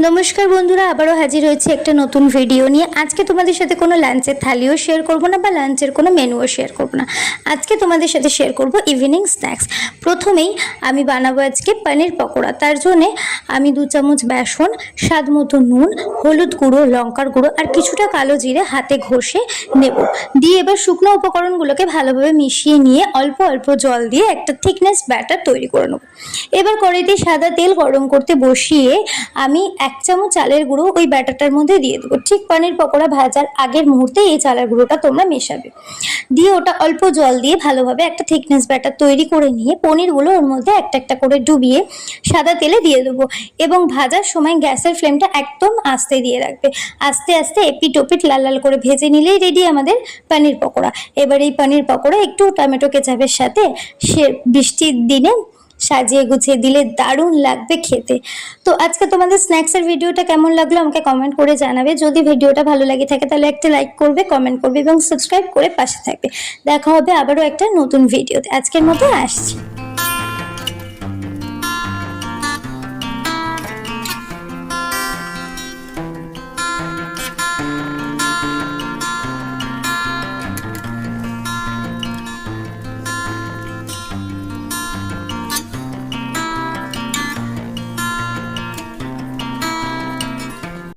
নমস্কার বন্ধুরা, আবারও হাজির হয়েছে একটা নতুন ভিডিও নিয়ে। আজকে তোমাদের সাথে কোনো লাঞ্চের থালিও শেয়ার করব না বা লাঞ্চের কোনো মেনুও শেয়ার করব না। আজকে তোমাদের সাথে শেয়ার করব ইভিনিং স্ন্যাক্স। প্রথমেই আমি বানাবো আজকে পনির পকোড়া। তার জন্যে আমি 2 চামচ বেসন, স্বাদ মতো নুন, হলুদ গুঁড়ো, লঙ্কার গুঁড়ো আর কিছুটা কালো জিরে হাতে ঘষে নেব। দিয়ে এবার শুকনো উপকরণগুলোকে ভালোভাবে মিশিয়ে নিয়ে অল্প অল্প জল দিয়ে একটা থিকনেস ব্যাটার তৈরি করে নেব। এবার কড়াইতে সাদা তেল গরম করতে বসিয়ে আমি 1 চামচ চালের গুঁড়ো ওই ব্যাটারটার মধ্যে দিয়ে দেবো। ঠিক পনির পকোড়া ভাজার আগের মুহূর্তে এই চালের গুঁড়োটা তোমরা মেশাবে। দিয়ে ওটা অল্প জল দিয়ে ভালোভাবে একটা থিকনেস ব্যাটার তৈরি করে নিয়ে পনিরগুলো ওর মধ্যে একটা একটা করে ডুবিয়ে সাদা তেলে দিয়ে দেবো এবং ভাজার সময় গ্যাসের ফ্লেমটা একদম আস্তে দিয়ে রাখবে। আস্তে আস্তে এপিট ওপিট লাল লাল করে ভেজে নিলেই রেডি আমাদের পনির পকোড়া। এবার এই পনির পকোড়া একটু টমেটো কেচাপের সাথে বৃষ্টির দিনে সাজিয়ে গুছিয়ে দিলে দারুণ লাগবে খেতে। তো আজকে তোমাদের স্ন্যাক্সের ভিডিওটা কেমন লাগলো আমাকে কমেন্ট করে জানাবে। যদি ভিডিওটা ভালো লাগে থাকে তাহলে একটা লাইক করবে, কমেন্ট করবে এবং সাবস্ক্রাইব করে পাশে থাকবে। দেখা হবে আবারও একটা নতুন ভিডিওতে। আজকের মতো আসছি।